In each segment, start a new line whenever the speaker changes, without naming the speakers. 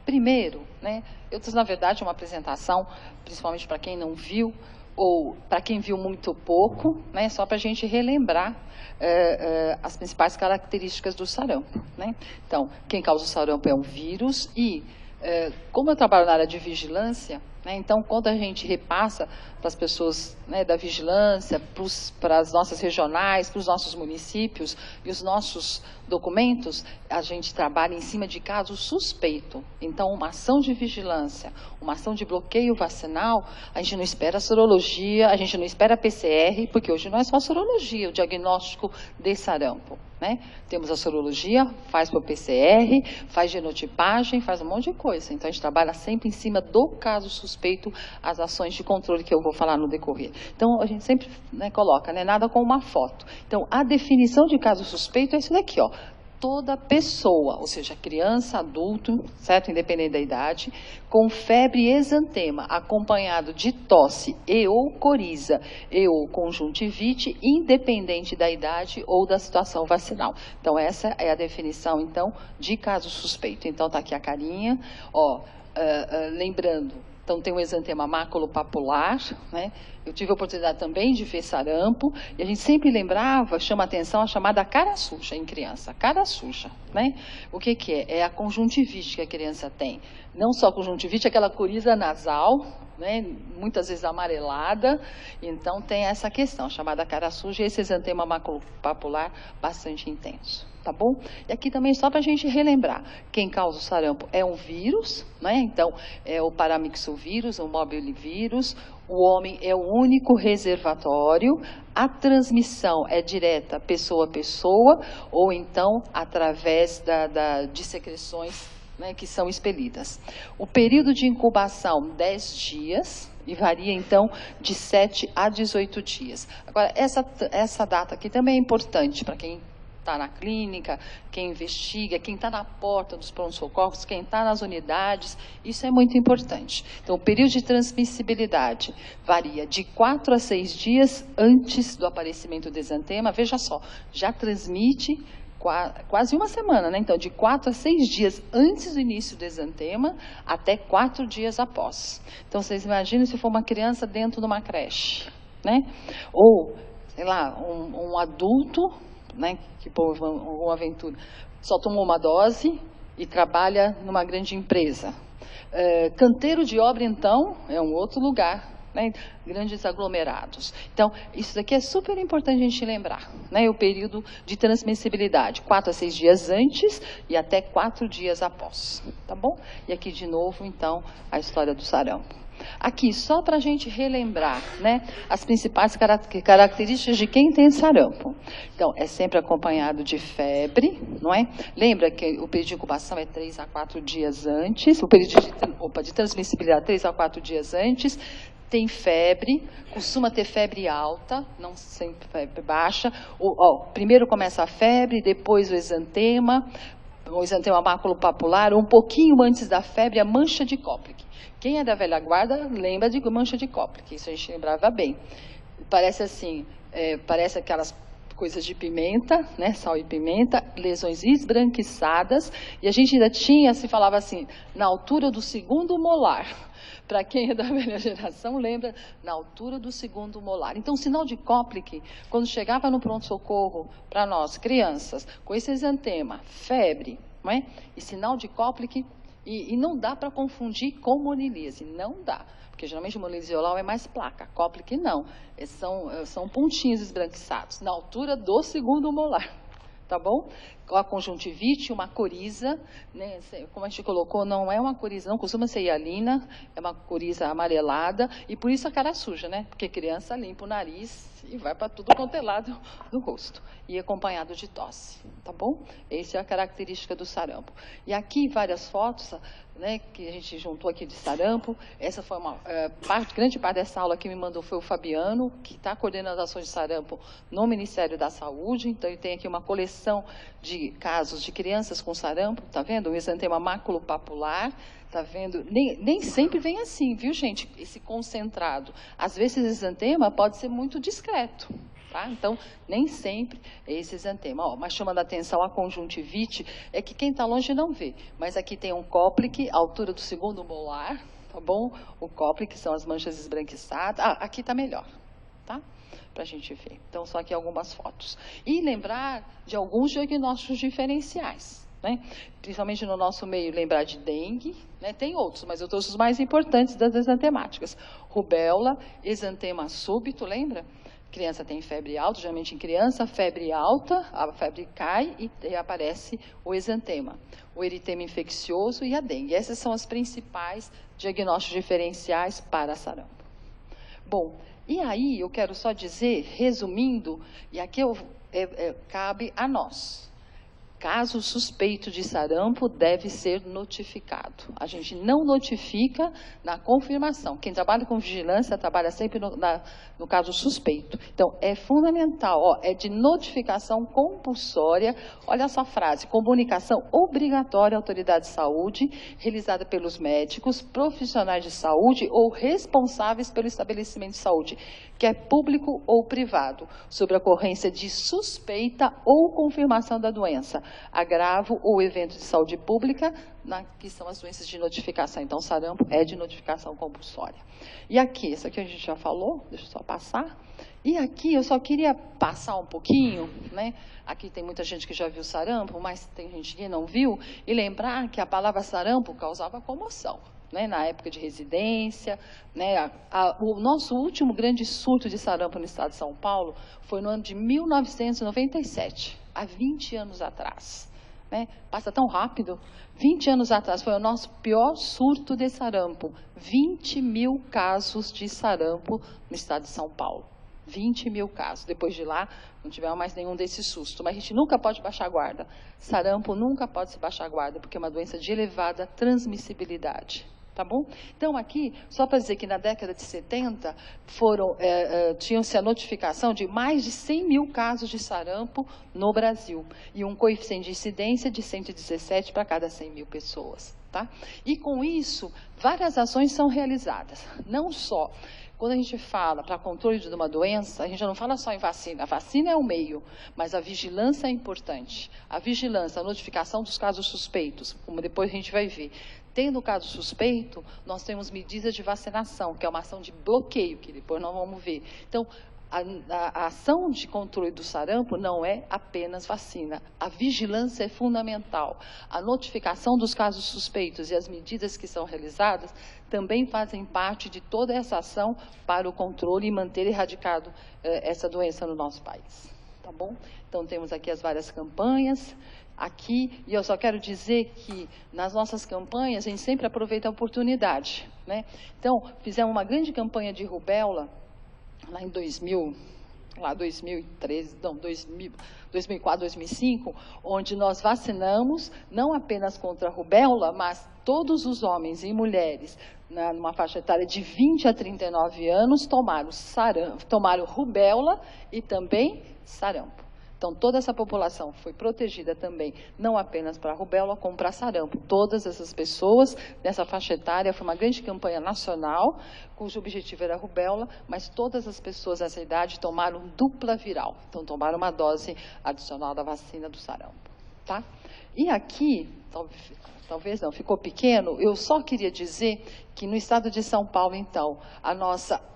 Primeiro, né, eu fiz, na verdade, uma apresentação, principalmente para quem não viu, ou para quem viu muito pouco, né, só para a gente relembrar as principais características do sarampo. Né? Então, quem causa o sarampo é um vírus e, como eu trabalho na área de vigilância, né, então, quando a gente repassa para as pessoas, né, da vigilância, para as nossas regionais, para os nossos municípios e os nossos documentos, a gente trabalha em cima de caso suspeito. Então, uma ação de vigilância, uma ação de bloqueio vacinal, a gente não espera sorologia, a gente não espera PCR, porque hoje não é só sorologia, o diagnóstico de sarampo. Né? Temos a sorologia, faz para o PCR, faz genotipagem, faz um monte de coisa. Então, a gente trabalha sempre em cima do caso suspeito, as ações de controle que eu vou falar no decorrer. Então, a gente sempre, né, coloca, né, nada com uma foto. Então, a definição de caso suspeito é isso daqui, ó. Toda pessoa, ou seja, criança, adulto, certo? Independente da idade, com febre e exantema, acompanhado de tosse e ou coriza e ou conjuntivite, independente da idade ou da situação vacinal. Então, essa é a definição, então, de caso suspeito. Então, tá aqui a carinha, ó, lembrando, então tem o exantema maculopapular, né? Eu tive a oportunidade também de ver sarampo, e a gente sempre lembrava, chama atenção, a chamada cara suja em criança, cara suja, né? O que que é? É a conjuntivite que a criança tem. Não só conjuntivite, aquela coriza nasal, né? Muitas vezes amarelada, então tem essa questão, chamada cara suja, e esse exantema maculopapular bastante intenso. Tá bom? E aqui também só para a gente relembrar, quem causa o sarampo é um vírus, né? Então, é o paramyxovírus, o mobilivírus, o homem é o único reservatório, a transmissão é direta pessoa a pessoa, ou então através de secreções, né, que são expelidas. O período de incubação, 10 dias, e varia, então, de 7 a 18 dias. Agora, essa data aqui também é importante para quem está na clínica, quem investiga, quem está na porta dos pronto-socorros, quem está nas unidades, isso é muito importante. Então, o período de transmissibilidade varia de 4 a 6 dias antes do aparecimento do exantema. Veja só, já transmite quase uma semana, né? Então, de 4 a 6 dias antes do início do exantema, até 4 dias após. Então, vocês imaginam se for uma criança dentro de uma creche, né? Ou, sei lá, um adulto, né, que por alguma aventura só tomou uma dose e trabalha numa grande empresa. Canteiro de obra, então, é um outro lugar, né, grandes aglomerados. Então, isso daqui é super importante a gente lembrar, né, o período de transmissibilidade, 4 a 6 dias antes e até 4 dias após, tá bom? E aqui de novo, então, a história do sarampo. Aqui, só para a gente relembrar, né, as principais características de quem tem sarampo. Então, é sempre acompanhado de febre, não é? Lembra que o período de incubação é 3 a 4 dias antes, o período de transmissibilidade 3 a 4 dias antes, tem febre, costuma ter febre alta, não sempre febre baixa. Primeiro começa a febre, depois o exantema maculopapular, um pouquinho antes da febre, a mancha de Koplik. Quem é da velha guarda lembra de mancha de Koplik, isso a gente lembrava bem. Parece assim, parece aquelas coisas de pimenta, né, sal e pimenta, lesões esbranquiçadas, e a gente ainda tinha, se falava assim, na altura do segundo molar. Para quem é da velha geração, lembra, na altura do segundo molar. Então, sinal de Koplik, quando chegava no pronto-socorro para nós, crianças, com esse exantema, febre, não é? E sinal de Koplik, e não dá para confundir com monilise, não dá. Porque geralmente o monilisiolol é mais placa, Koplik não. São pontinhos esbranquiçados, na altura do segundo molar. Tá bom? A conjuntivite, uma coriza, né, como a gente colocou, não é uma coriza, não costuma ser hialina, é uma coriza amarelada, e por isso a cara suja, né? Porque criança limpa o nariz e vai para tudo quanto é lado do rosto, e acompanhado de tosse, tá bom? Essa é a característica do sarampo. E aqui várias fotos, né, que a gente juntou aqui de sarampo. Essa foi uma grande parte dessa aula que me mandou foi o Fabiano, que está coordenando as ações de sarampo no Ministério da Saúde. Então, ele tem aqui uma coleção de casos de crianças com sarampo, tá vendo? O exantema maculopapular, tá vendo? Nem sempre vem assim, viu, gente? Esse concentrado. Às vezes, esse exantema pode ser muito discreto, Tá? Então, nem sempre é esse exantema. Ó, mas chamando a atenção a conjuntivite, é que quem está longe não vê. Mas aqui tem um cóplice, altura do segundo molar, tá bom? O cóplice, que são as manchas esbranquiçadas. Ah, aqui está melhor, tá? Para a gente ver. Então, só aqui algumas fotos. E lembrar de alguns diagnósticos diferenciais, né? Principalmente no nosso meio, lembrar de dengue, né? Tem outros, mas eu trouxe os mais importantes das exantemáticas. Rubéola, exantema súbito, lembra? Criança tem febre alta, geralmente em criança, febre alta, a febre cai e aparece o exantema. O eritema infeccioso e a dengue. Essas são as principais diagnósticos diferenciais para sarampo. Bom, e aí eu quero só dizer, resumindo, e aqui cabe a nós. Caso suspeito de sarampo, deve ser notificado. A gente não notifica na confirmação. Quem trabalha com vigilância trabalha sempre no caso suspeito. Então, é fundamental, ó, é de notificação compulsória. Olha essa frase: comunicação obrigatória à autoridade de saúde, realizada pelos médicos, profissionais de saúde ou responsáveis pelo estabelecimento de saúde, quer público ou privado, sobre a ocorrência de suspeita ou confirmação da doença, agravo ou evento de saúde pública, que são as doenças de notificação. Então, sarampo é de notificação compulsória. E aqui, isso aqui a gente já falou, deixa eu só passar. E aqui eu só queria passar um pouquinho, né? Aqui tem muita gente que já viu sarampo, mas tem gente que não viu, e lembrar que a palavra sarampo causava comoção. Né, na época de residência, né, o nosso último grande surto de sarampo no estado de São Paulo foi no ano de 1997, há 20 anos atrás. Né? Passa tão rápido. 20 anos atrás foi o nosso pior surto de sarampo. 20 mil casos de sarampo no estado de São Paulo. 20 mil casos. Depois de lá, não tivemos mais nenhum desses sustos. Mas a gente nunca pode baixar a guarda. Sarampo nunca pode se baixar a guarda, porque é uma doença de elevada transmissibilidade. Tá bom? Então, aqui, só para dizer que na década de 70, tinham-se a notificação de mais de 100 mil casos de sarampo no Brasil. E um coeficiente de incidência de 117 para cada 100 mil pessoas. Tá? E, com isso, várias ações são realizadas. Não só quando a gente fala para controle de uma doença, a gente não fala só em vacina. A vacina é o meio, mas a vigilância é importante. A vigilância, a notificação dos casos suspeitos, como depois a gente vai ver. Tendo o caso suspeito, nós temos medidas de vacinação, que é uma ação de bloqueio, que depois nós vamos ver. Então, a ação de controle do sarampo não é apenas vacina. A vigilância é fundamental. A notificação dos casos suspeitos e as medidas que são realizadas também fazem parte de toda essa ação para o controle e manter erradicado essa doença no nosso país. Tá bom? Então, temos aqui as várias campanhas. Aqui, e eu só quero dizer que nas nossas campanhas a gente sempre aproveita a oportunidade, né? Então, fizemos uma grande campanha de rubéola lá em 2004, 2005, onde nós vacinamos não apenas contra a rubéola, mas todos os homens e mulheres numa faixa etária de 20 a 39 anos tomaram rubéola e também sarampo. Então, toda essa população foi protegida também, não apenas para a rubéola, como para sarampo. Todas essas pessoas nessa faixa etária, foi uma grande campanha nacional, cujo objetivo era a rubéola, mas todas as pessoas dessa idade tomaram dupla viral. Então, tomaram uma dose adicional da vacina do sarampo. Tá? E aqui, talvez não, ficou pequeno, eu só queria dizer que no estado de São Paulo, então,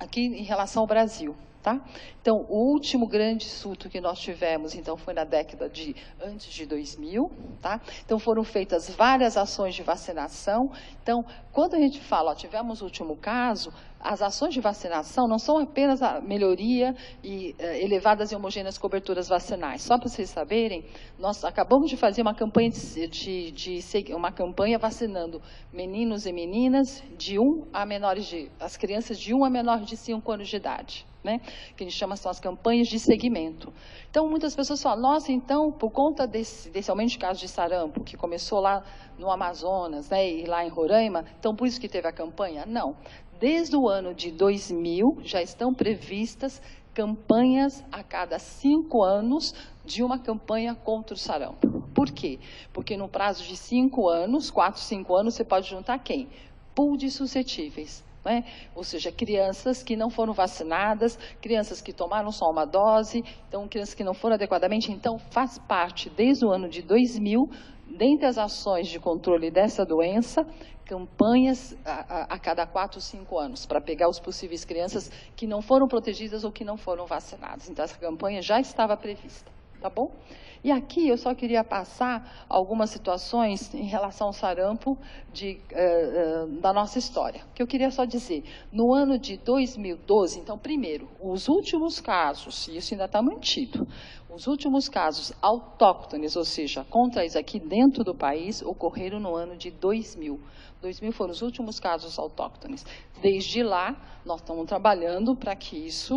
aqui em relação ao Brasil, tá? Então, o último grande surto que nós tivemos, então, foi na década antes de 2000, tá? Então, foram feitas várias ações de vacinação. Então, quando a gente fala, tivemos o último caso, as ações de vacinação não são apenas a melhoria e elevadas e homogêneas coberturas vacinais. Só para vocês saberem, nós acabamos de fazer uma campanha uma campanha vacinando meninos e meninas as crianças de 1 a menores de 5 anos de idade. Né? Que a gente chama, são as campanhas de segmento. Então, muitas pessoas falam, nossa, então, por conta desse aumento de casos de sarampo, que começou lá no Amazonas, né, e lá em Roraima, então por isso que teve a campanha? Não. Desde o ano de 2000, já estão previstas campanhas a cada 5 anos de uma campanha contra o sarampo. Por quê? Porque no prazo de 5 anos, 4, 5 anos, você pode juntar quem? Pool de suscetíveis. né? Ou seja, crianças que não foram vacinadas, crianças que tomaram só uma dose, então crianças que não foram adequadamente. Então, faz parte, desde o ano de 2000, dentre as ações de controle dessa doença, campanhas a cada 4 ou 5 anos, para pegar os possíveis crianças que não foram protegidas ou que não foram vacinadas. Então, essa campanha já estava prevista, tá bom? E aqui eu só queria passar algumas situações em relação ao sarampo da nossa história. Que eu queria só dizer, no ano de 2012, então, primeiro, os últimos casos, e isso ainda está mantido, os últimos casos autóctones, ou seja, contra isso aqui dentro do país, ocorreram no ano de 2000. 2000 foram os últimos casos autóctones. Desde lá, nós estamos trabalhando para que isso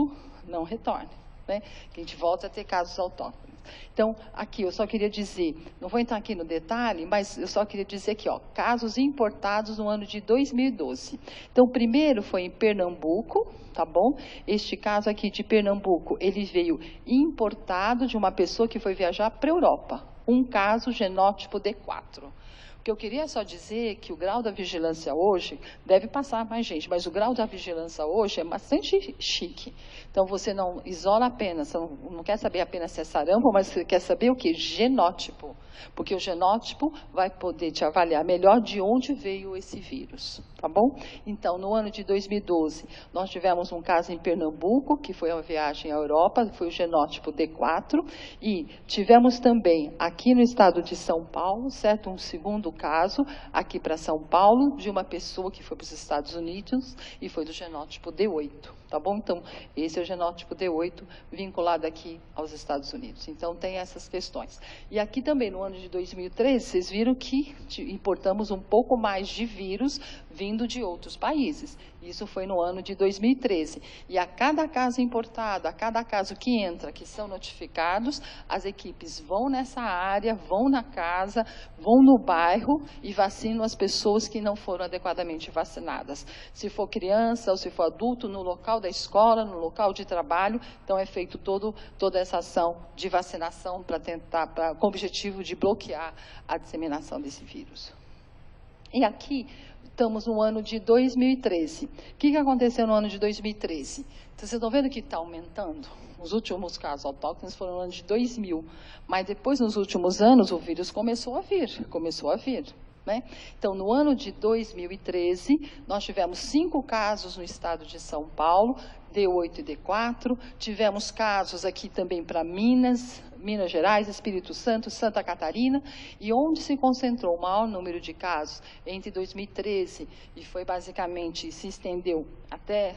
não retorne, né? Que a gente volte a ter casos autóctones. Então, aqui eu só queria dizer, não vou entrar aqui no detalhe, mas eu só queria dizer aqui, ó, casos importados no ano de 2012. Então, o primeiro foi em Pernambuco, tá bom? Este caso aqui de Pernambuco, ele veio importado de uma pessoa que foi viajar para a Europa. Um caso genótipo D4. O que eu queria só dizer é que o grau da vigilância hoje, deve passar mais gente, mas o grau da vigilância hoje é bastante chique. Então, você não isola apenas, você não quer saber apenas se é sarampo, mas você quer saber o quê? Genótipo. Porque o genótipo vai poder te avaliar melhor de onde veio esse vírus, tá bom? Então, no ano de 2012, nós tivemos um caso em Pernambuco, que foi uma viagem à Europa, foi o genótipo D4, e tivemos também aqui no estado de São Paulo, certo? Um segundo caso, aqui para São Paulo, de uma pessoa que foi para os Estados Unidos e foi do genótipo D8, tá bom? Então, esse é o genótipo D8 vinculado aqui aos Estados Unidos. Então, tem essas questões. E aqui também, no ano de 2013, vocês viram que importamos um pouco mais de vírus vindo de outros países. Isso foi no ano de 2013. E a cada caso importado, a cada caso que entra, que são notificados, as equipes vão nessa área, vão na casa, vão no bairro e vacinam as pessoas que não foram adequadamente vacinadas. Se for criança ou se for adulto, no local da escola, no local de trabalho, então é feito toda essa ação de vacinação para tentar, com o objetivo de bloquear a disseminação desse vírus. E aqui estamos no ano de 2013. O que aconteceu no ano de 2013? Então, vocês estão vendo que está aumentando? Os últimos casos autóctones foram no ano de 2000. Mas depois, nos últimos anos, o vírus começou a vir. Né? Então, no ano de 2013, nós tivemos 5 casos no estado de São Paulo, D8 e D4. Tivemos casos aqui também para Minas Gerais, Espírito Santo, Santa Catarina, e onde se concentrou o maior número de casos entre 2013 e foi basicamente, se estendeu até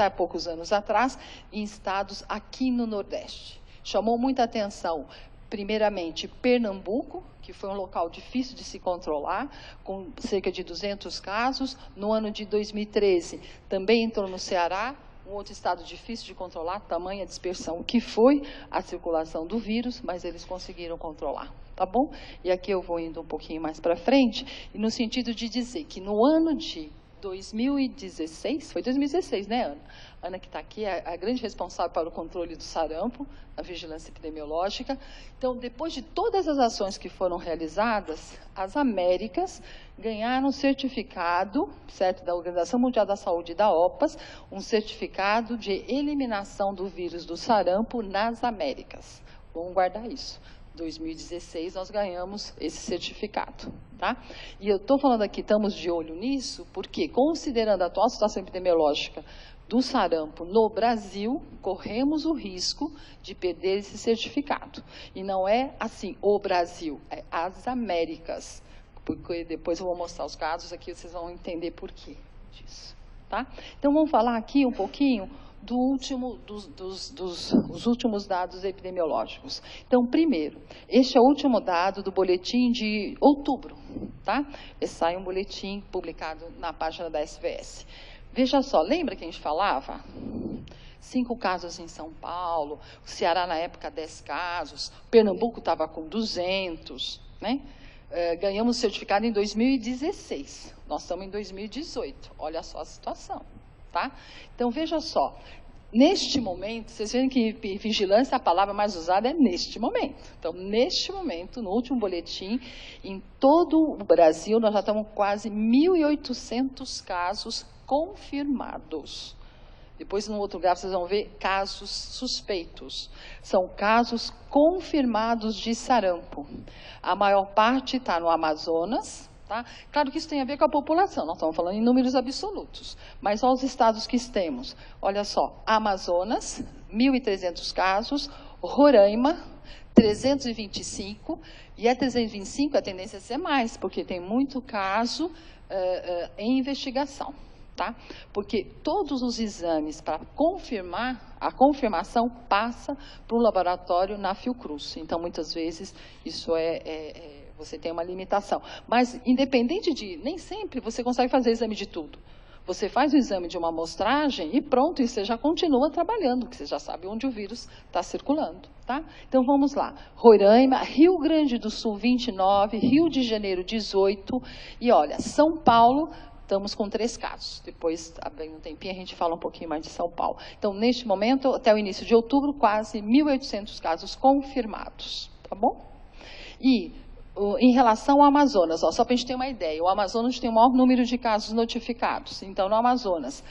poucos anos atrás, em estados aqui no Nordeste. Chamou muita atenção, primeiramente, Pernambuco, que foi um local difícil de se controlar, com cerca de 200 casos. No ano de 2013, também entrou no Ceará, um outro estado difícil de controlar, tamanha dispersão que foi a circulação do vírus, mas eles conseguiram controlar, tá bom? E aqui eu vou indo um pouquinho mais para frente, e no sentido de dizer que no ano de 2016, foi 2016, né, Ana? Ana, que está aqui, é a grande responsável para o controle do sarampo, a vigilância epidemiológica. Então, depois de todas as ações que foram realizadas, as Américas ganharam um certificado, certo, da Organização Mundial da Saúde e da OPAS, um certificado de eliminação do vírus do sarampo nas Américas. Vamos guardar isso. 2016, nós ganhamos esse certificado, tá? E eu estou falando aqui, estamos de olho nisso, porque, considerando a atual situação epidemiológica do sarampo no Brasil, corremos o risco de perder esse certificado. E não é assim, o Brasil, é as Américas, porque depois eu vou mostrar os casos aqui, vocês vão entender por quê disso, tá? Então, vamos falar aqui um pouquinho dos últimos dados epidemiológicos. Então, primeiro, este é o último dado do boletim de outubro, tá? Esse sai um boletim publicado na página da SVS. Veja só, lembra que a gente falava? 5 casos em São Paulo, o Ceará na época 10 casos, Pernambuco estava com 200, né? Ganhamos certificado em 2016, nós estamos em 2018, olha só a situação. Tá? Então, veja só, neste momento, vocês veem que vigilância, a palavra mais usada é neste momento. Então, neste momento, no último boletim, em todo o Brasil, nós já estamos com quase 1.800 casos confirmados. Depois, no outro gráfico, vocês vão ver casos suspeitos. São casos confirmados de sarampo. A maior parte está no Amazonas. Tá? Claro que isso tem a ver com a população, nós estamos falando em números absolutos. Mas olha os estados que temos. Olha só, Amazonas, 1.300 casos, Roraima, 325, e 325 a tendência é ser mais, porque tem muito caso em investigação. Tá? Porque todos os exames para confirmar, a confirmação passa para o laboratório na Fiocruz. Então, muitas vezes, isso você tem uma limitação. Mas, independente de, nem sempre você consegue fazer exame de tudo. Você faz o exame de uma amostragem e pronto, e você já continua trabalhando, porque você já sabe onde o vírus está circulando. Tá? Então, vamos lá. Roraima, Rio Grande do Sul, 29, Rio de Janeiro, 18, e olha, São Paulo, estamos com 3 casos. Depois, abrindo um tempinho, a gente fala um pouquinho mais de São Paulo. Então, neste momento, até o início de outubro, quase 1.800 casos confirmados. Tá bom? E, em relação ao Amazonas, só para a gente ter uma ideia, o Amazonas tem o maior número de casos notificados. Então, no Amazonas,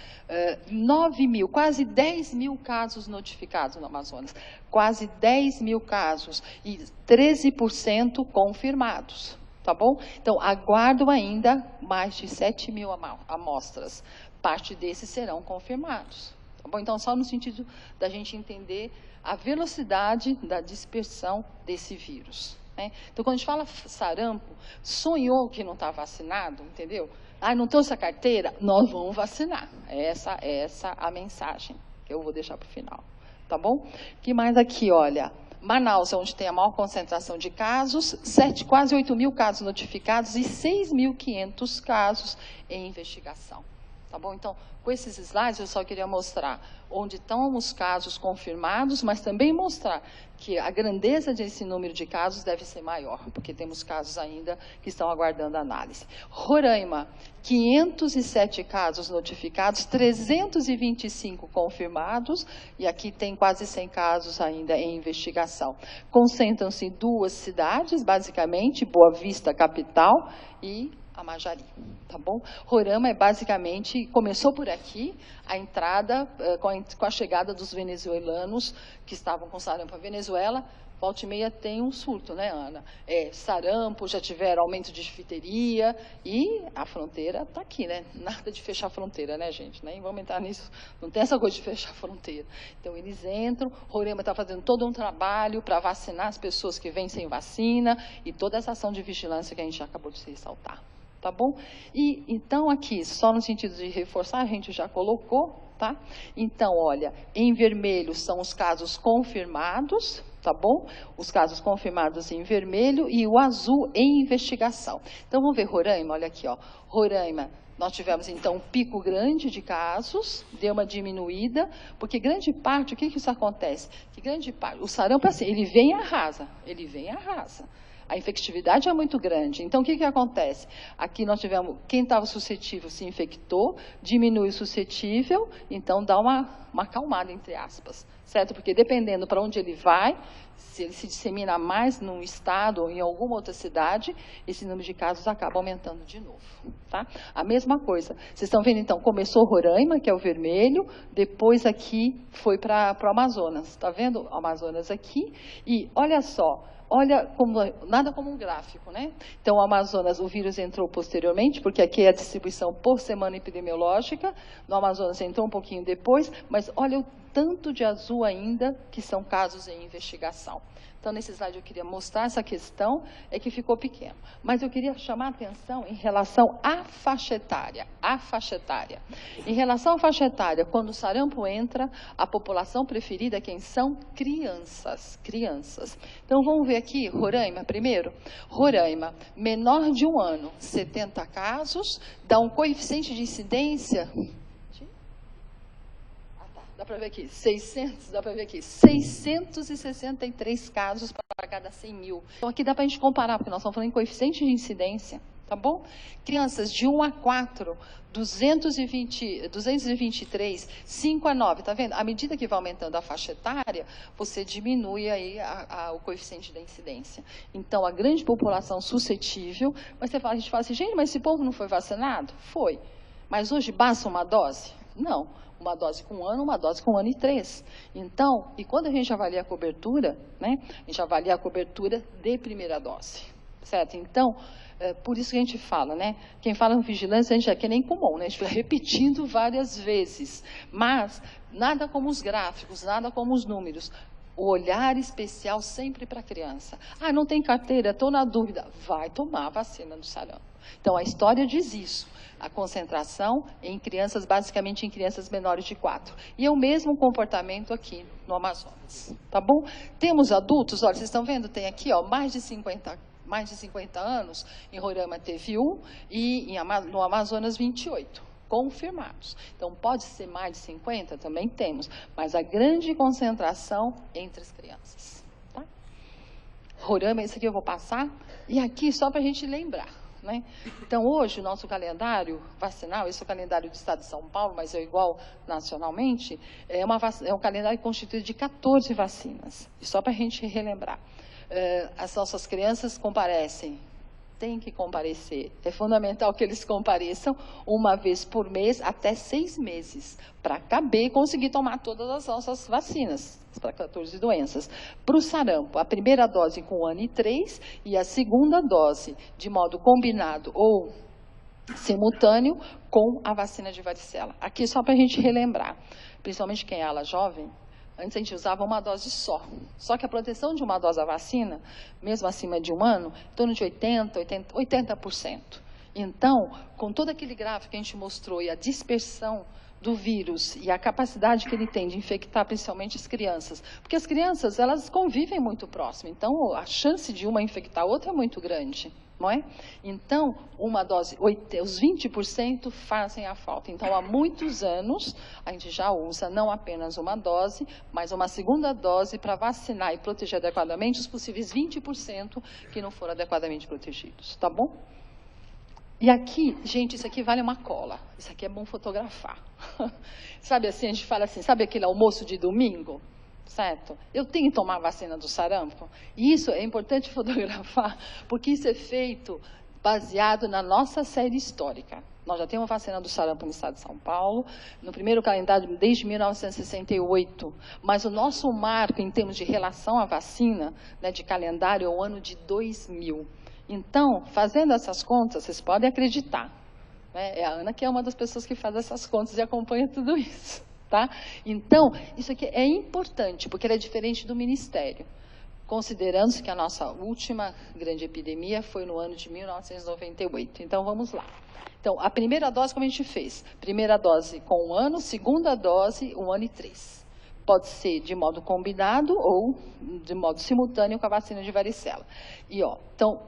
9.000, quase 10.000 casos notificados no Amazonas. Quase 10.000 casos e 13% confirmados. Tá bom? Então, aguardo ainda mais de 7.000 amostras. Parte desses serão confirmados. Tá bom? Então, só no sentido da gente entender a velocidade da dispersão desse vírus. Né? Então, quando a gente fala sarampo, sonhou que não está vacinado, entendeu? Ah, não trouxe a carteira? Nós vamos vacinar. Essa a mensagem que eu vou deixar para o final. Tá bom? O que mais aqui, olha? Manaus, onde tem a maior concentração de casos, quase 8.000 casos notificados e 6.500 casos em investigação. Tá bom? Então, com esses slides, eu só queria mostrar onde estão os casos confirmados, mas também mostrar que a grandeza desse número de casos deve ser maior, porque temos casos ainda que estão aguardando análise. Roraima, 507 casos notificados, 325 confirmados, e aqui tem quase 100 casos ainda em investigação. Concentram-se em 2 cidades, basicamente, Boa Vista, capital, e Amajari, tá bom? Roraima basicamente, começou por aqui, a entrada, com a chegada dos venezuelanos que estavam com sarampo à Venezuela, volta e meia tem um surto, né, Ana? Sarampo, já tiveram aumento de difteria, e a fronteira está aqui, né? Nada de fechar a fronteira, né, gente? Nem vamos entrar nisso, não tem essa coisa de fechar a fronteira. Então, eles entram, Roraima está fazendo todo um trabalho para vacinar as pessoas que vêm sem vacina, e toda essa ação de vigilância que a gente já acabou de ressaltar. Tá bom? E, então, aqui, só no sentido de reforçar, a gente já colocou, tá? Então, olha, em vermelho são os casos confirmados, tá bom? Os casos confirmados em vermelho e o azul em investigação. Então, vamos ver Roraima, olha aqui, ó. Roraima, nós tivemos, então, um pico grande de casos, deu uma diminuída, porque grande parte, o que isso acontece? Que grande parte, o sarampo, assim, ele vem e arrasa, A infectividade é muito grande. Então, o que acontece? Aqui nós tivemos, quem estava suscetível se infectou, diminui o suscetível, então dá uma acalmada, entre aspas, certo? Porque dependendo para onde ele vai, se ele se dissemina mais num estado ou em alguma outra cidade, esse número de casos acaba aumentando de novo, tá? A mesma coisa. Vocês estão vendo, então, começou Roraima, que é o vermelho, depois aqui foi para o Amazonas. Está vendo o Amazonas aqui? E olha só, olha, nada como um gráfico, né? Então, o Amazonas, o vírus entrou posteriormente, porque aqui é a distribuição por semana epidemiológica, no Amazonas entrou um pouquinho depois, mas olha o tanto de azul ainda que são casos em investigação. Então, nesse slide eu queria mostrar essa questão, é que ficou pequeno. Mas eu queria chamar a atenção em relação à faixa etária. Em relação à faixa etária, quando o sarampo entra, a população preferida, quem são? Crianças. Então, vamos ver aqui, Roraima primeiro. Roraima, menor de 1 ano, 70 casos, dá um coeficiente de incidência... Dá para ver aqui, 663 casos para cada 100.000. Então, aqui dá para a gente comparar, porque nós estamos falando em coeficiente de incidência, tá bom? Crianças de 1 a 4, 223, 5 a 9, tá vendo? À medida que vai aumentando a faixa etária, você diminui aí o coeficiente da incidência. Então, a grande população suscetível, mas a gente fala assim, gente, mas esse povo não foi vacinado? Foi. Mas hoje basta uma dose? Não. Uma dose com 1 ano, uma dose com 1 ano e 3. Então, e quando a gente avalia a cobertura, né, a gente avalia a cobertura de primeira dose, certo? Então, por isso que a gente fala, né? Quem fala em vigilância, a gente é que nem pulmão, né? A gente fica repetindo várias vezes. Mas, nada como os gráficos, nada como os números. O olhar especial sempre para a criança. Ah, não tem carteira, estou na dúvida. Vai tomar a vacina do sarampo. Então, a história diz isso. A concentração em crianças, basicamente em crianças menores de 4. E é o mesmo comportamento aqui no Amazonas, tá bom? Temos adultos, olha, vocês estão vendo, tem aqui, ó, mais de 50 anos, em Roraima teve 1 e no Amazonas 28. Confirmados. Então, pode ser mais de 50? Também temos, mas a grande concentração entre as crianças. Tá? Roraima, esse aqui eu vou passar, e aqui só para a gente lembrar. Né? Então, hoje, o nosso calendário vacinal, esse é o calendário do Estado de São Paulo, mas é igual nacionalmente, é um calendário constituído de 14 vacinas. E só para a gente relembrar, as nossas crianças comparecem, tem que comparecer. É fundamental que eles compareçam uma vez por mês, até 6 meses, para caber e conseguir tomar todas as nossas vacinas, para 14 doenças. Para o sarampo, a primeira dose com 1 ano e 3 e a segunda dose de modo combinado ou simultâneo com a vacina de varicela. Aqui só para a gente relembrar, principalmente quem é ala jovem, antes a gente usava uma dose só. Só que a proteção de uma dose da vacina, mesmo acima de 1 ano, em torno de 80%. Então, com todo aquele gráfico que a gente mostrou e a dispersão do vírus e a capacidade que ele tem de infectar principalmente as crianças, porque as crianças, elas convivem muito próximo, então a chance de uma infectar a outra é muito grande. Não é? Então, uma dose, os 20% fazem a falta. Então, há muitos anos, a gente já usa não apenas uma dose, mas uma segunda dose para vacinar e proteger adequadamente os possíveis 20% que não foram adequadamente protegidos. Tá bom? E aqui, gente, isso aqui vale uma cola. Isso aqui é bom fotografar. Sabe assim, a gente fala assim, sabe aquele almoço de domingo? Certo? Eu tenho que tomar a vacina do sarampo. E isso é importante fotografar, porque isso é feito baseado na nossa série histórica. Nós já temos a vacina do sarampo no estado de São Paulo, no primeiro calendário desde 1968. Mas o nosso marco, em termos de relação à vacina, né, de calendário, é o ano de 2000. Então, fazendo essas contas, vocês podem acreditar. Né? É a Ana que é uma das pessoas que faz essas contas e acompanha tudo isso. Tá? Então, isso aqui é importante, porque ele é diferente do Ministério, considerando-se que a nossa última grande epidemia foi no ano de 1998. Então, vamos lá. Então, a primeira dose, como a gente fez? Primeira dose com 1 ano, segunda dose, 1 ano e 3. Pode ser de modo combinado ou de modo simultâneo com a vacina de varicela. E, ó, então,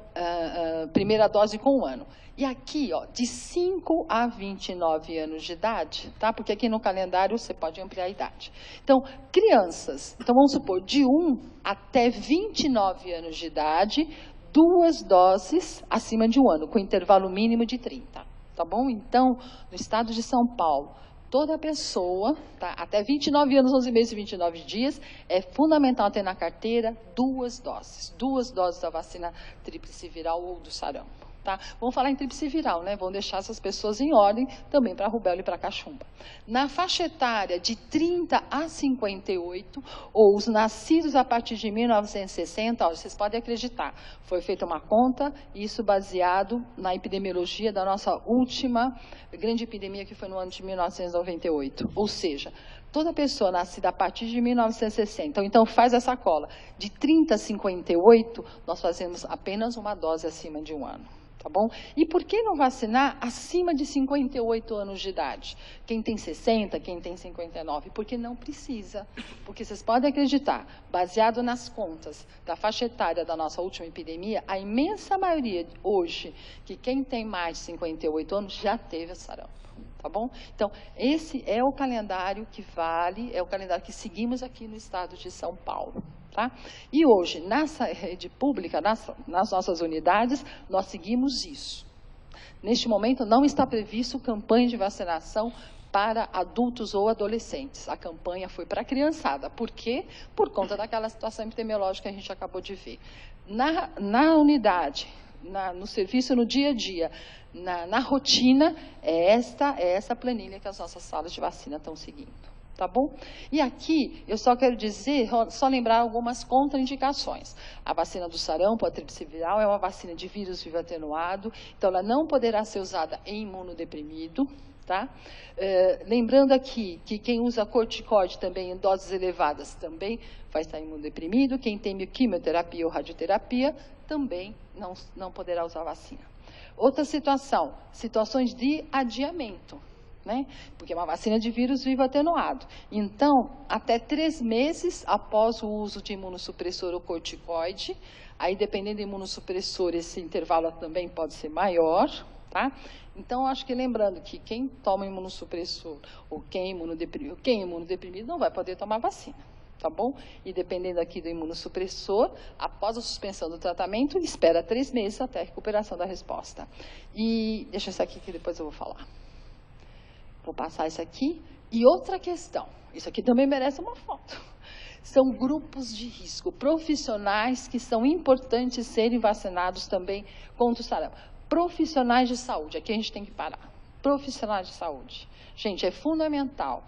primeira dose com 1 ano. E aqui, ó, de 5 a 29 anos de idade, tá? Porque aqui no calendário você pode ampliar a idade. Então, crianças, então vamos supor, de 1 até 29 anos de idade, 2 doses acima de 1 ano, com intervalo mínimo de 30, tá bom? Então, no estado de São Paulo, toda pessoa, tá, até 29 anos, 11 meses e 29 dias, é fundamental ter na carteira 2 doses da vacina tríplice viral ou do sarampo. Tá? Vamos falar em tríplice viral, né? Vamos deixar essas pessoas em ordem também para a rubéola e para a cachumba. Na faixa etária de 30 a 58, ou os nascidos a partir de 1960, ó, vocês podem acreditar, foi feita uma conta, isso baseado na epidemiologia da nossa última grande epidemia, que foi no ano de 1998. Ou seja, toda pessoa nascida a partir de 1960, então faz essa cola, de 30 a 58, nós fazemos apenas uma dose acima de 1 ano. Tá bom? E por que não vacinar acima de 58 anos de idade? Quem tem 60, quem tem 59? Porque não precisa. Porque vocês podem acreditar, baseado nas contas da faixa etária da nossa última epidemia, a imensa maioria hoje, que quem tem mais de 58 anos já teve sarampo. Tá bom? Então, esse é o calendário que vale, é o calendário que seguimos aqui no estado de São Paulo. Tá? E hoje, nessa rede pública, nas nossas unidades, nós seguimos isso. Neste momento, não está previsto campanha de vacinação para adultos ou adolescentes. A campanha foi para a criançada. Por quê? Por conta daquela situação epidemiológica que a gente acabou de ver. Na unidade no serviço, no dia a dia, na rotina, é essa planilha que as nossas salas de vacina estão seguindo. Tá bom? E aqui, eu só quero dizer, só lembrar algumas contraindicações. A vacina do sarampo, a tríplice viral, é uma vacina de vírus vivo atenuado, então ela não poderá ser usada em imunodeprimido, tá? Lembrando aqui que quem usa corticoide também em doses elevadas também vai estar imunodeprimido, quem tem quimioterapia ou radioterapia também não poderá usar a vacina. Outra situação, situações de adiamento. Né? Porque é uma vacina de vírus vivo atenuado. Então, até 3 meses após o uso de imunossupressor ou corticoide, aí dependendo do imunossupressor, esse intervalo também pode ser maior, tá? Então, acho que lembrando que quem toma imunossupressor ou quem é imunodeprimido não vai poder tomar vacina, tá bom? E dependendo aqui do imunossupressor, após a suspensão do tratamento, espera 3 meses até a recuperação da resposta. E deixa isso aqui que depois eu vou falar. Vou passar isso aqui. E outra questão, isso aqui também merece uma foto. São grupos de risco, profissionais que são importantes serem vacinados também contra o sarampo. Profissionais de saúde, aqui a gente tem que parar. Profissionais de saúde. Gente, é fundamental.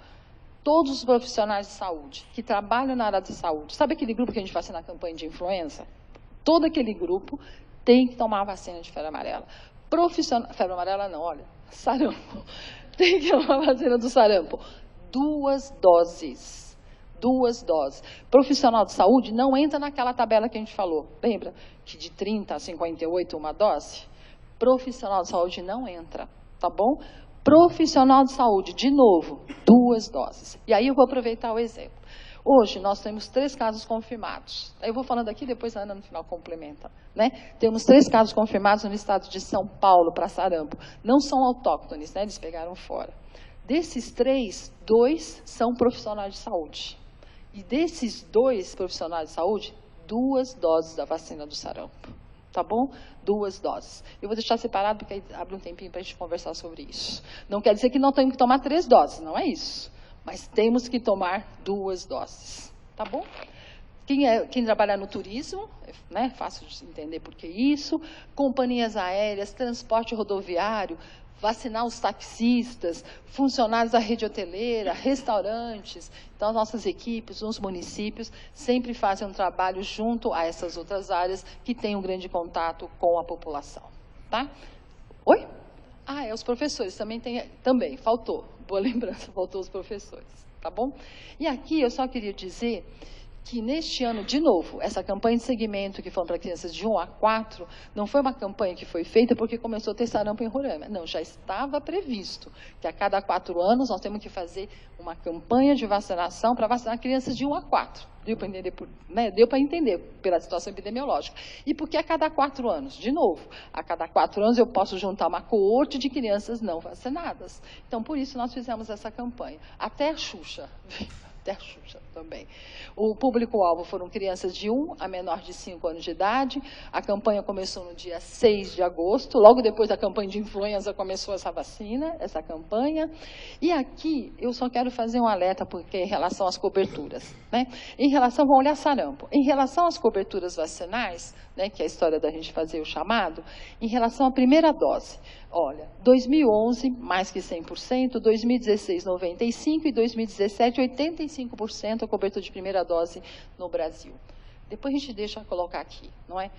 Todos os profissionais de saúde que trabalham na área de saúde, sabe aquele grupo que a gente vacina na campanha de influenza? Todo aquele grupo tem que tomar a vacina de febre amarela. Febre amarela não, olha, sarampo. Tem que tomar a vacina do sarampo. 2 doses. 2 doses. Profissional de saúde não entra naquela tabela que a gente falou. Lembra? Que de 30 a 58 uma dose? Profissional de saúde não entra, tá bom? Profissional de saúde, de novo, 2 doses. E aí eu vou aproveitar o exemplo. Hoje nós temos 3 casos confirmados. Eu vou falando aqui, depois a Ana no final complementa. Né? Temos 3 casos confirmados no estado de São Paulo para sarampo. Não são autóctones, né? Eles pegaram fora. Desses 3, 2 são profissionais de saúde. E desses 2 profissionais de saúde, 2 doses da vacina do sarampo. Tá bom? 2 doses. Eu vou deixar separado, porque aí abre um tempinho para a gente conversar sobre isso. Não quer dizer que não temos que tomar 3 doses, não é isso. Mas temos que tomar 2 doses, tá bom? Quem trabalha no turismo, né, fácil de entender por que isso, companhias aéreas, transporte rodoviário, vacinar os taxistas, funcionários da rede hoteleira, restaurantes. Então, nossas equipes, os municípios, sempre fazem um trabalho junto a essas outras áreas que têm um grande contato com a população, tá? Oi? Os professores também, faltou. Boa lembrança, faltou os professores, tá bom? E aqui eu só queria dizer que neste ano, de novo, essa campanha de segmento que foi para crianças de 1 a 4, não foi uma campanha que foi feita porque começou a ter sarampo em Roraima. Não, já estava previsto que a cada 4 anos nós temos que fazer uma campanha de vacinação para vacinar crianças de 1 a 4. Deu para entender, Deu para entender pela situação epidemiológica. E por que a cada 4 anos? De novo, a cada 4 anos eu posso juntar uma coorte de crianças não vacinadas. Então, por isso nós fizemos essa campanha. Até a Xuxa também. O público-alvo foram crianças de 1 a menor de 5 anos de idade. A campanha começou no dia 6 de agosto, logo depois da campanha de influenza começou essa vacina, essa campanha. E aqui eu só quero fazer um alerta porque em relação às coberturas, né? Em relação, vamos olhar sarampo. Em relação às coberturas vacinais, né, que é a história da gente fazer o chamado, em relação à primeira dose, olha, 2011, mais que 100%, 2016, 95% e 2017, 85% a cobertura de primeira dose no Brasil. Depois a gente deixa colocar aqui, não é?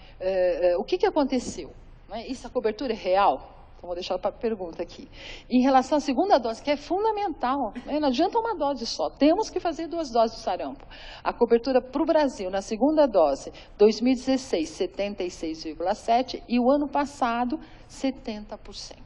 O que aconteceu? Não é? Isso, a cobertura é real? Então, vou deixar para a pergunta aqui. Em relação à segunda dose, que é fundamental, né? Não adianta uma dose só, temos que fazer 2 doses do sarampo. A cobertura para o Brasil, na segunda dose, 2016, 76,7% e o ano passado, 70%.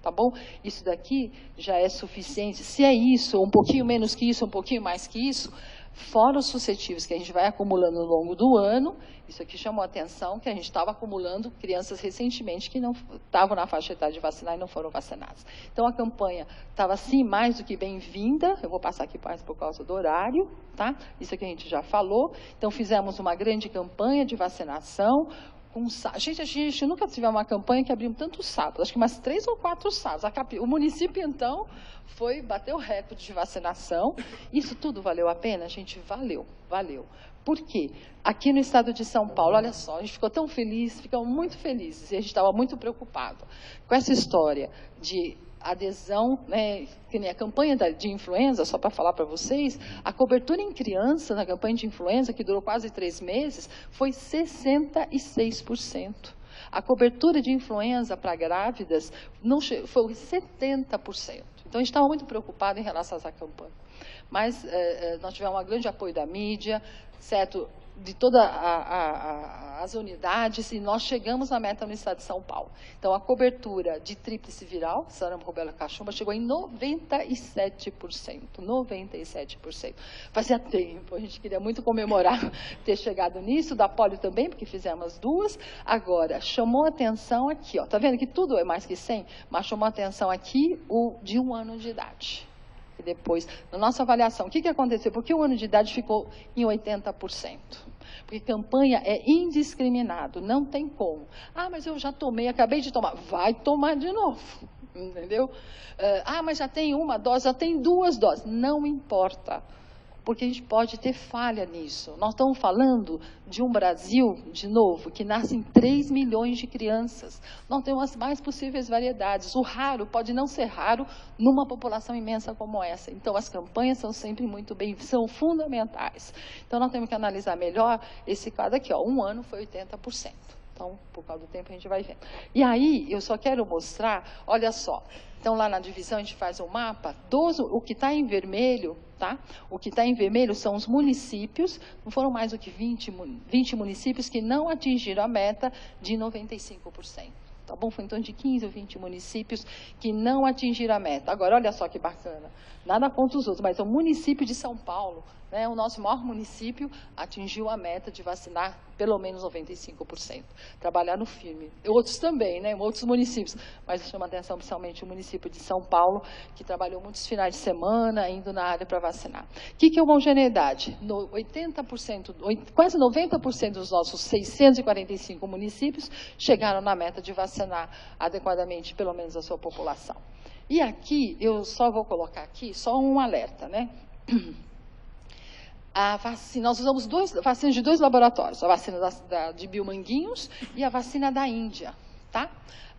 Tá bom? Isso daqui já é suficiente. Se é isso, um pouquinho menos que isso, um pouquinho mais que isso, fora os suscetíveis que a gente vai acumulando ao longo do ano, isso aqui chamou a atenção que a gente estava acumulando crianças recentemente que não estavam na faixa etária de vacinar e não foram vacinadas. Então, a campanha estava, sim, mais do que bem-vinda. Eu vou passar aqui mais por causa do horário, tá? Isso aqui a gente já falou. Então, fizemos uma grande campanha de vacinação. A gente nunca teve uma campanha que abriu tantos sábados, acho que umas 3 ou 4 sábados. O município, então, bateu o recorde de vacinação. Isso tudo valeu a pena? Gente, valeu. Por quê? Aqui no estado de São Paulo, olha só, a gente ficou tão feliz, ficamos muito felizes, e a gente estava muito preocupado com essa história de adesão, né, que nem a campanha de influenza, só para falar para vocês, a cobertura em criança na campanha de influenza, que durou quase 3 meses, foi 66%. A cobertura de influenza para grávidas foi 70%. Então, a gente estava muito preocupado em relação a essa campanha. Mas nós tivemos um grande apoio da mídia, certo? De todas as unidades, e nós chegamos à meta no estado de São Paulo. Então, a cobertura de tríplice viral, sarampo, rubéola e cachumba, chegou em 97%. 97%. Fazia tempo, a gente queria muito comemorar ter chegado nisso, da polio também, porque fizemos as duas. Agora, chamou atenção aqui, ó, tá vendo que tudo é mais que 100, mas chamou atenção aqui o de 1 ano de idade. E depois, na nossa avaliação, o que aconteceu? Por que o ano de idade ficou em 80%? Porque campanha é indiscriminado, não tem como. Ah, mas eu já tomei, acabei de tomar. Vai tomar de novo, entendeu? Ah, mas já tem 1 dose, já tem 2 doses. Não importa, porque a gente pode ter falha nisso. Nós estamos falando de um Brasil, de novo, que nascem 3 milhões de crianças. Nós temos as mais possíveis variedades. O raro pode não ser raro numa população imensa como essa. Então, as campanhas são sempre muito bem, são fundamentais. Então, nós temos que analisar melhor esse caso aqui, ó. 1 ano foi 80%. Então, por causa do tempo, a gente vai vendo. E aí, eu só quero mostrar, olha só. Então, lá na divisão, a gente faz um mapa. O que está em vermelho, tá? O que está em vermelho são os municípios, não foram mais do que 20 municípios que não atingiram a meta de 95%. Tá bom? Foi em torno de 15 ou 20 municípios que não atingiram a meta. Agora, olha só que bacana. Nada contra os outros, mas o município de São Paulo, né, o nosso maior município, atingiu a meta de vacinar pelo menos 95%. Trabalharam firme. Outros também, né, outros municípios, mas chama atenção principalmente o município de São Paulo, que trabalhou muitos finais de semana, indo na área para vacinar. O que é homogeneidade? 80%, quase 90% dos nossos 645 municípios chegaram na meta de vacinar adequadamente, pelo menos, a sua população. E aqui, eu só vou colocar aqui, só um alerta, né? A vacina, nós usamos vacinas de 2 laboratórios, a vacina de Biomanguinhos e a vacina da Índia, tá?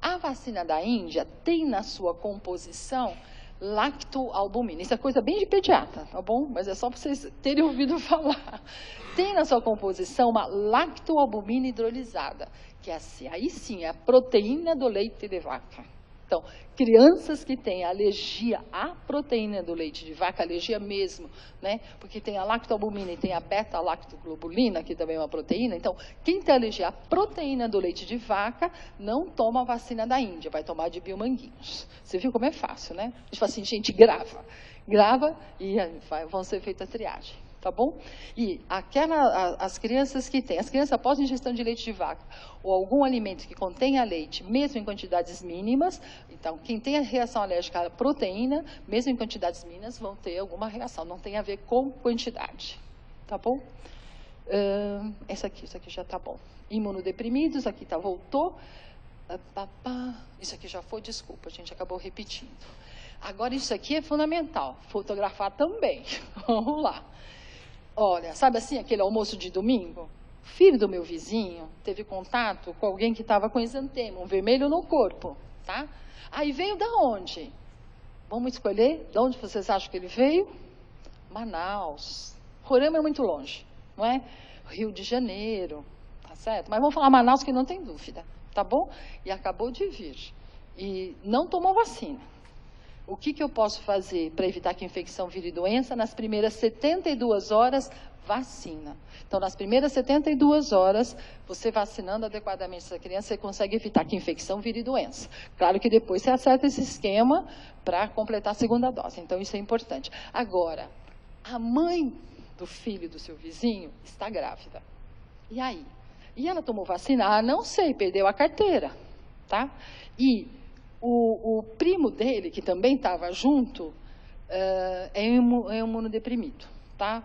A vacina da Índia tem na sua composição lactoalbumina. Isso é coisa bem de pediatra, tá bom? Mas é só para vocês terem ouvido falar. Tem na sua composição uma lactoalbumina hidrolisada, que é assim, aí sim é a proteína do leite de vaca. Então, crianças que têm alergia à proteína do leite de vaca, alergia mesmo, né? Porque tem a lactoalbumina e tem a beta-lactoglobulina, que também é uma proteína. Então, quem tem alergia à proteína do leite de vaca, não toma a vacina da Índia, vai tomar de Biomanguinhos. Você viu como é fácil, né? A gente fala assim, gente, grava e vão ser feita a triagem. Tá bom? E as crianças que têm, as crianças após ingestão de leite de vaca ou algum alimento que contenha leite, mesmo em quantidades mínimas, então, quem tem a reação alérgica à proteína, mesmo em quantidades mínimas, vão ter alguma reação, não tem a ver com quantidade. Tá bom? Isso aqui já tá bom. Imunodeprimidos, aqui tá, voltou. Isso aqui já foi, desculpa, a gente acabou repetindo. Agora, isso aqui é fundamental, fotografar também. Vamos lá. Olha, sabe assim, aquele almoço de domingo? O filho do meu vizinho teve contato com alguém que estava com exantema, um vermelho no corpo, tá? Aí veio da onde? Vamos escolher de onde vocês acham que ele veio? Manaus. Roraima é muito longe, não é? Rio de Janeiro, tá certo? Mas vamos falar Manaus que não tem dúvida, tá bom? E acabou de vir. E não tomou vacina. O que eu posso fazer para evitar que a infecção vire doença? Nas primeiras 72 horas, vacina. Então, nas primeiras 72 horas, você vacinando adequadamente essa criança, você consegue evitar que a infecção vire doença. Claro que depois você acerta esse esquema para completar a segunda dose. Então, isso é importante. Agora, a mãe do filho do seu vizinho está grávida. E aí? E ela tomou vacina? Ah, não sei, perdeu a carteira, tá? E o primo dele, que também estava junto, é imunodeprimido, tá?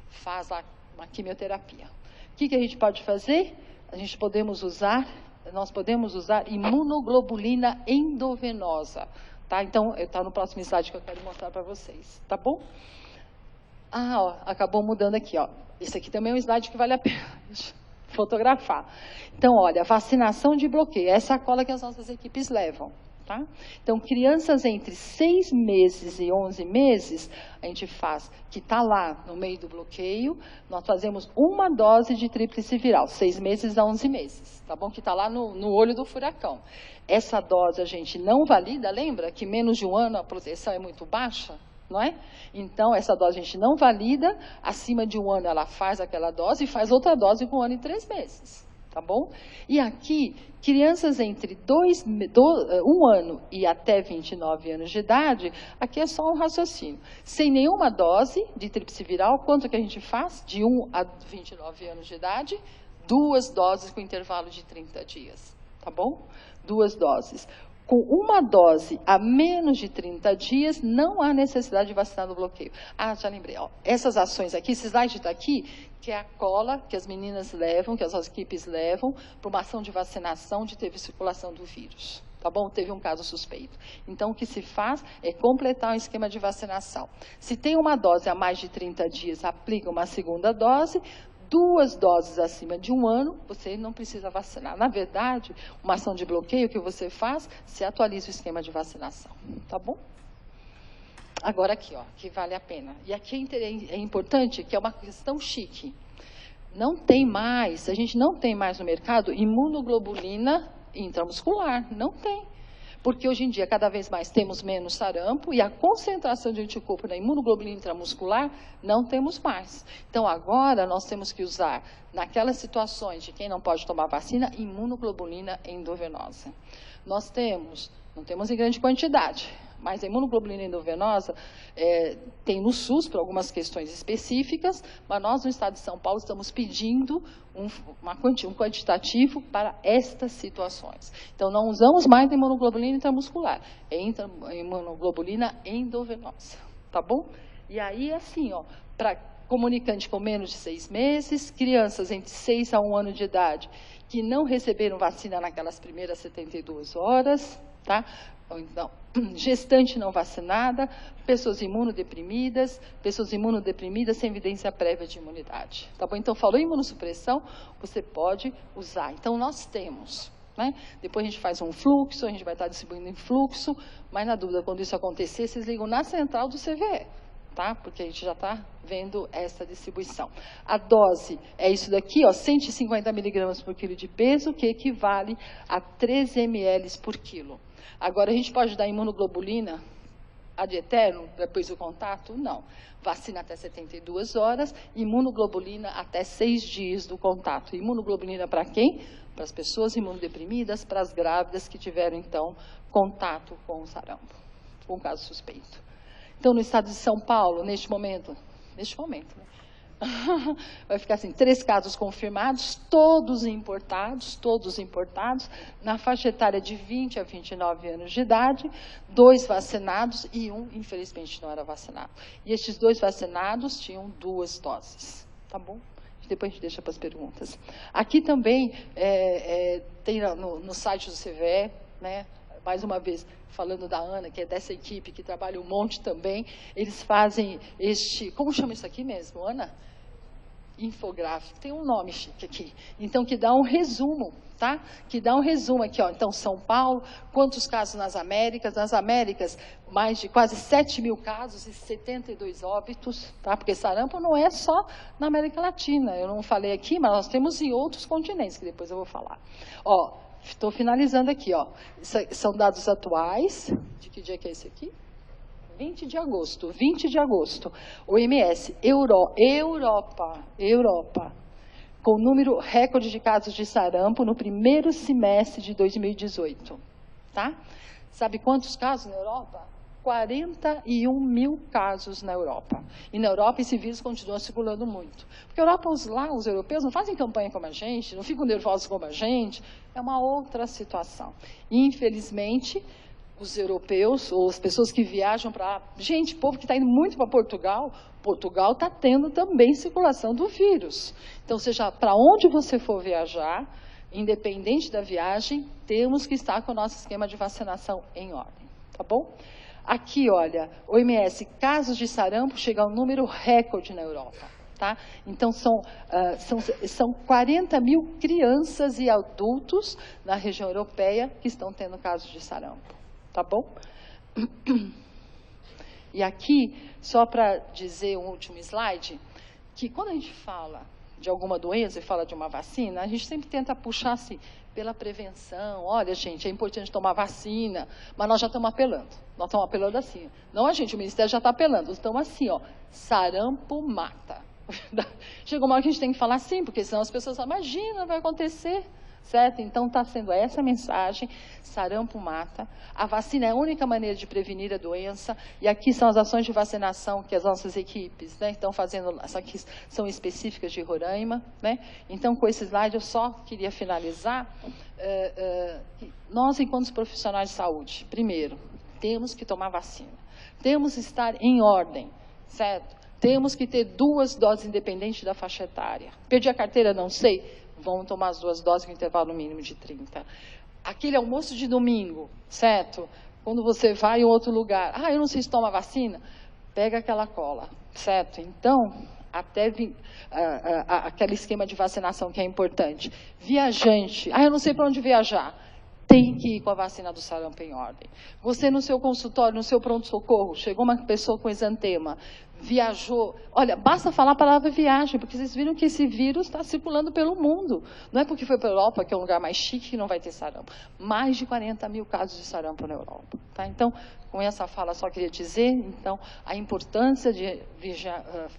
Faz lá uma quimioterapia. O que a gente pode fazer? Nós podemos usar imunoglobulina endovenosa, tá? Então, está no próximo slide que eu quero mostrar para vocês, tá bom? Ah, ó, acabou mudando aqui, ó. esse aqui também é um slide que vale a pena fotografar. Então, olha, vacinação de bloqueio, essa é a cola que as nossas equipes levam. Tá? Então, crianças entre 6 meses e 11 meses, a gente faz, que está lá no meio do bloqueio, nós fazemos uma dose de tríplice viral, 6 meses a 11 meses, tá bom? Que está lá no olho do furacão. Essa dose a gente não valida, lembra que menos de um ano a proteção é muito baixa? Não é? Então, essa dose a gente não valida, acima de um ano ela faz aquela dose e faz outra dose com 1 ano e 3 meses. Tá bom? E aqui, crianças entre 1 ano e até 29 anos de idade, aqui é só um raciocínio. Sem nenhuma dose de tríplice viral, quanto que a gente faz? De 1 a 29 anos de idade, 2 doses com intervalo de 30 dias. Tá bom? 2 doses. Com uma dose a menos de 30 dias, não há necessidade de vacinar no bloqueio. Ah, já lembrei. Ó, essas ações aqui, esse slide está aqui, que é a cola que as meninas levam, que as nossas equipes levam, para uma ação de vacinação de teve circulação do vírus. Tá bom? Teve um caso suspeito. Então, o que se faz é completar um esquema de vacinação. Se tem uma dose a mais de 30 dias, aplica uma segunda dose. 2 doses acima de 1 ano, você não precisa vacinar. Na verdade, uma ação de bloqueio que você faz, você atualiza o esquema de vacinação. Tá bom? Agora aqui, ó, que vale a pena. E aqui é importante, que é uma questão chique. Não tem mais, a gente não tem mais no mercado imunoglobulina intramuscular. Não tem. Porque hoje em dia, cada vez mais temos menos sarampo e a concentração de anticorpo na imunoglobulina intramuscular não temos mais. Então, agora, nós temos que usar, naquelas situações de quem não pode tomar vacina, imunoglobulina endovenosa. Nós temos, não temos em grande quantidade, mas a imunoglobulina endovenosa tem no SUS, por algumas questões específicas, mas nós, no estado de São Paulo, estamos pedindo um quantitativo para estas situações. Então, não usamos mais a imunoglobulina intramuscular, é imunoglobulina endovenosa, tá bom? E aí, assim, ó, para comunicante com menos de 6 meses, crianças entre 6 a 1 ano de idade que não receberam vacina naquelas primeiras 72 horas, tá? Ou então, gestante não vacinada, pessoas imunodeprimidas sem evidência prévia de imunidade. Tá bom? Então, falou em imunossupressão, você pode usar. Então, nós temos, né? Depois a gente faz um fluxo, a gente vai estar distribuindo em fluxo, mas na dúvida, quando isso acontecer, vocês ligam na central do CVE. Tá? Porque a gente já está vendo essa distribuição. A dose é isso daqui, ó, 150 miligramas por quilo de peso, que equivale a 13 ml por quilo. Agora, a gente pode dar imunoglobulina ad eterno, depois do contato? Não. Vacina até 72 horas, imunoglobulina até 6 dias do contato. Imunoglobulina para quem? Para as pessoas imunodeprimidas, para as grávidas que tiveram, então, contato com o sarampo, com caso suspeito. Então, no estado de São Paulo, neste momento, né? Vai ficar assim, 3 casos confirmados, todos importados, na faixa etária de 20 a 29 anos de idade, 2 vacinados e 1, infelizmente, não era vacinado. E estes 2 vacinados tinham 2 doses, tá bom? Depois a gente deixa para as perguntas. Aqui também tem no site do CVE, né? Mais uma vez, falando da Ana, que é dessa equipe, que trabalha um monte também, eles fazem como chama isso aqui mesmo, Ana? Infográfico, tem um nome chique aqui. Então, que dá um resumo, tá? Que dá um resumo aqui, ó. Então, São Paulo, quantos casos nas Américas? Nas Américas, mais de quase 7 mil casos e 72 óbitos, tá? Porque sarampo não é só na América Latina. Eu não falei aqui, mas nós temos em outros continentes, que depois eu vou falar. Ó, estou finalizando aqui, ó. São dados atuais. De que dia que é esse aqui? 20 de agosto. OMS, Europa, com número recorde de casos de sarampo no primeiro semestre de 2018. Tá? Sabe quantos casos na Europa? 41 mil casos na Europa. E na Europa esse vírus continua circulando muito. Porque a Europa, os europeus não fazem campanha como a gente, não ficam nervosos como a gente. É uma outra situação. Infelizmente, os europeus, ou as pessoas que viajam para... Gente, povo que está indo muito para Portugal, Portugal está tendo também circulação do vírus. Então, seja para onde você for viajar, independente da viagem, temos que estar com o nosso esquema de vacinação em ordem. Tá bom? Aqui, olha, OMS, casos de sarampo chegam a um número recorde na Europa. Tá? Então, são 40 mil crianças e adultos na região europeia que estão tendo casos de sarampo. Tá bom? E aqui, só para dizer um último slide, que quando a gente fala de alguma doença e fala de uma vacina, a gente sempre tenta puxar assim, pela prevenção. Olha, gente, é importante tomar vacina, mas nós já estamos apelando. Nós estamos apelando assim. Não a gente, o Ministério já está apelando. Estamos assim, ó, sarampo mata. Chegou uma hora que a gente tem que falar assim, porque senão as pessoas imaginam, vai acontecer. Certo? Então, está sendo essa a mensagem, sarampo mata. A vacina é a única maneira de prevenir a doença, e aqui são as ações de vacinação que as nossas equipes, né, estão fazendo, essa aqui são específicas de Roraima. Né? Então, com esse slide, eu só queria finalizar. Nós, enquanto profissionais de saúde, primeiro, temos que tomar vacina. Temos que estar em ordem, certo? Temos que ter 2 doses independente da faixa etária. Perdi a carteira, não sei. Vão tomar as 2 doses com intervalo mínimo de 30. Aquele almoço de domingo, certo? Quando você vai em outro lugar, eu não sei se toma vacina, pega aquela cola, certo? Então, até aquele esquema de vacinação que é importante. Viajante, eu não sei para onde viajar. Tem que ir com a vacina do sarampo em ordem. Você no seu consultório, no seu pronto-socorro, chegou uma pessoa com exantema, viajou. Olha, basta falar a palavra viagem, porque vocês viram que esse vírus está circulando pelo mundo. Não é porque foi para a Europa, que é um lugar mais chique, que não vai ter sarampo. Mais de 40 mil casos de sarampo na Europa. Tá? Então, com essa fala, só queria dizer, então, a importância de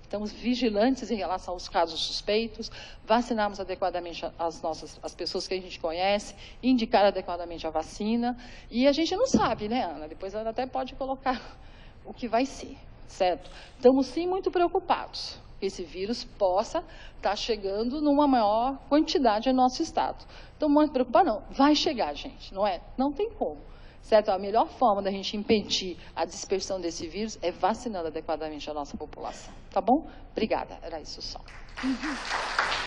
estamos vigilantes em relação aos casos suspeitos, vacinarmos adequadamente as pessoas que a gente conhece, indicar adequadamente a vacina, e a gente não sabe, né, Ana? Depois ela até pode colocar o que vai ser, certo? Estamos, sim, muito preocupados que esse vírus possa estar chegando numa maior quantidade no nosso estado. Então, muito preocupado não. Vai chegar, gente, não é? Não tem como. Certo? A melhor forma da gente impedir a dispersão desse vírus é vacinando adequadamente a nossa população. Tá bom? Obrigada. Era isso só.